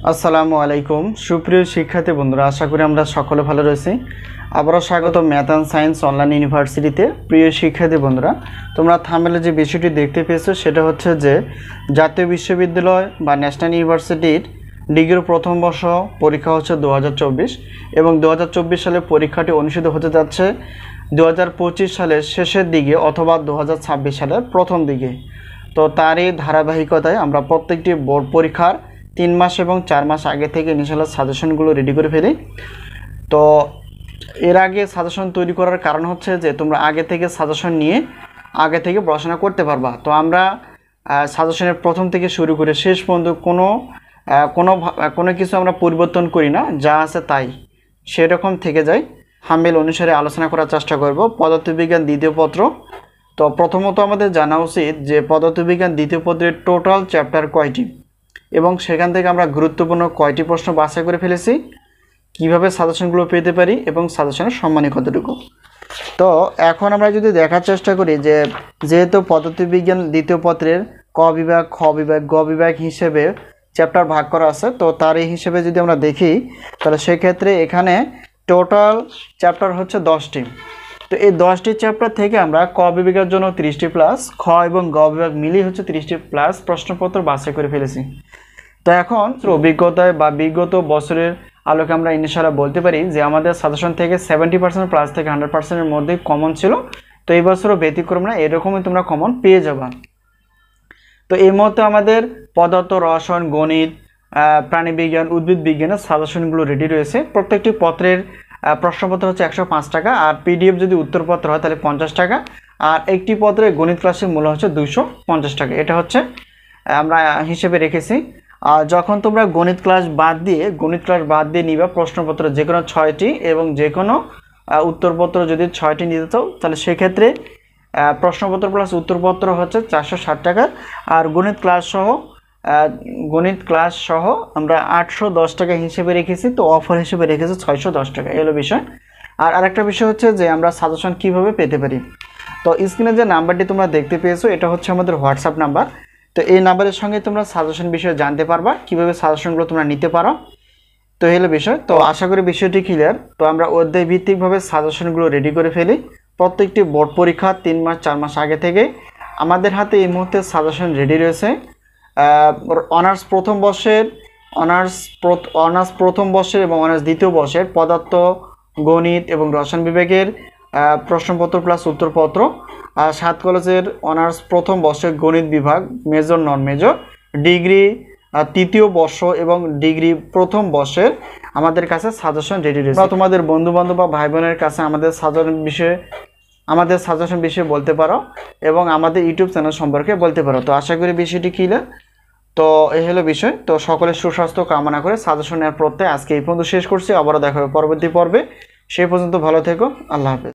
আসসালামু আলাইকুম সুপ্রিয় শিক্ষার্থী বন্ধুরা, আশা করি আমরা সকলে ভালো রয়েছি। আবারও স্বাগত ম্যাথ অ্যান্ড সায়েন্স অনলাইন ইউনিভার্সিটিতে। প্রিয় শিক্ষার্থী বন্ধুরা, তোমরা থাম্বনেলে যে বিষয়টি দেখতে পেয়েছো সেটা হচ্ছে যে জাতীয় বিশ্ববিদ্যালয় বা ন্যাশনাল ইউনিভার্সিটির ডিগ্রির প্রথম বর্ষ পরীক্ষা হচ্ছে 2024 এবং 2024 সালে পরীক্ষাটি অনুষ্ঠিত হতে যাচ্ছে 2025 সালের শেষের দিকে অথবা 2026 সালের প্রথম দিকে। তো তারই ধারাবাহিকতায় আমরা প্রত্যেকটি বোর্ড পরীক্ষার 3 মাস এবং 4 মাস আগে থেকে ইনশাআল্লাহ সাজেশনগুলো রেডি করে ফেলি। তো এর আগে সাজেশন তৈরি করার কারণ হচ্ছে যে তোমরা আগে থেকে সাজেশন নিয়ে আগে থেকে পড়াশোনা করতে পারবা। তো আমরা সাজেশনের প্রথম থেকে শুরু করে শেষ পর্যন্ত কোনো কিছু আমরা পরিবর্তন করি না, যা আছে তাই সেরকম থেকে যায়। থাম্বনেল অনুসারে আলোচনা করার চেষ্টা করব। পদার্থবিজ্ঞান দ্বিতীয় পত্র। তো প্রথমত আমাদের জানা উচিত যে পদার্থবিজ্ঞান দ্বিতীয় পত্রের টোটাল চ্যাপ্টার কয়টি এবং সেখান থেকে আমরা গুরুত্বপূর্ণ কয়টি প্রশ্ন বাছাই করে ফেলেছি, কিভাবে সাজেশনগুলো পেতে পারি এবং সাজেশনের সম্মানই কতটুকু। তো এখন আমরা যদি দেখার চেষ্টা করি যে যেহেতু পদার্থবিজ্ঞান দ্বিতীয় পত্রের ক বিভাগ, খ বিভাগ, গ বিভাগ হিসেবে চ্যাপ্টার ভাগ করা আছে, তো তার এই হিসেবে যদি আমরা দেখি তাহলে সেক্ষেত্রে এখানে টোটাল চ্যাপ্টার হচ্ছে 10টি। তো এই 10টি চ্যাপ্টার থেকে আমরা ক বিভাগের জন্য 30টি প্লাস, খ এবং গ বিভাগ মিলিয়ে হচ্ছে 30টি প্লাস প্রশ্নপত্র বাছাই করে ফেলেছি। তো এখন অভিজ্ঞতায় বা বিগত বছরের আলোকে আমরা ইনশাআল্লাহ বলতে পারি যে আমাদের সাজেশন থেকে 70% প্লাস থেকে 100%-এর মধ্যে কমন ছিল। তো এই বছরও ব্যতিক্রম না, এরকমই তোমরা কমন পেয়ে যাবা। তো এই মুহূর্তে আমাদের পদার্থ, রসায়ন, গণিত, প্রাণীবিজ্ঞান, উদ্ভিদ বিজ্ঞানের সাজেশনগুলো রেডি রয়েছে। প্রত্যেকটি পত্রের প্রশ্নপত্র হচ্ছে 105 টাকা, আর পিডিএফ যদি উত্তরপত্র হয় তাহলে 50 টাকা, আর একটি পত্রের গণিত ক্লাসের মূল্য হচ্ছে 250 টাকা। এটা হচ্ছে আমরা হিসেবে রেখেছি। আর যখন তোমরা গণিত ক্লাস বাদ দিয়ে নিবা প্রশ্নপত্র যে কোনো 6টি এবং যে কোনো উত্তরপত্র যদি 6টি নিতে চাও তাহলে সেক্ষেত্রে প্রশ্নপত্র প্লাস উত্তরপত্র হচ্ছে 460 টাকা, আর গণিত ক্লাস সহ আমরা 810 টাকা হিসেবে রেখেছি। তো অফার হিসেবে রেখেছি 610 টাকা, এলো বিষয়। আর আরেকটা বিষয় হচ্ছে যে আমরা সাজেশন কিভাবে পেতে পারি। তো স্ক্রিনে যে নাম্বারটি তোমরা দেখতে পেয়েছো এটা হচ্ছে আমাদের হোয়াটসঅ্যাপ নাম্বার। তো এই নাম্বারের সঙ্গে তোমরা সাজেশন বিষয়ে জানতে পারবা, কিভাবে সাজেশনগুলো তোমরা নিতে পারো। তো এই হলো বিষয়। তো আশা করি বিষয়টি ক্লিয়ার। তো আমরা অধ্যায় ভিত্তিকভাবে সাজেশনগুলো রেডি করে ফেলি প্রত্যেকটি বোর্ড পরীক্ষা 3 মাস 4 মাস আগে থেকে। আমাদের হাতে এই মুহূর্তে সাজেশন রেডি রয়েছে। অনার্স প্রথম বর্ষের এবং অনার্স দ্বিতীয় বর্ষের পদার্থ, গণিত এবং রসায়ন বিভাগের প্রশ্নপত্র প্লাস উত্তরপত্র, 7 কলেজের অনার্স প্রথম বর্ষের গণিত বিভাগ, মেজর নন মেজর, ডিগ্রি তৃতীয় বর্ষ এবং ডিগ্রি প্রথম বর্ষের আমাদের কাছে সাজেশন রেডি রয়েছে। তোমাদের বন্ধুবান্ধব বা ভাই বোনের কাছে আমাদের সাজেশন বিষয়ে বলতে পারো এবং আমাদের ইউটিউব চ্যানেল সম্পর্কে বলতে পারো। তো আশা করি বিষয়টি ক্লিয়ার। তো এই হলো বিষয়। তো সকলের সুস্বাস্থ্য কামনা করে সাজেশনের প্রত্যয় আজকে এই পর্যন্ত শেষ করছি। আবারও দেখা হবে পরবর্তী পর্বে। সেই পর্যন্ত ভালো থেকো। আল্লাহ হাফেজ।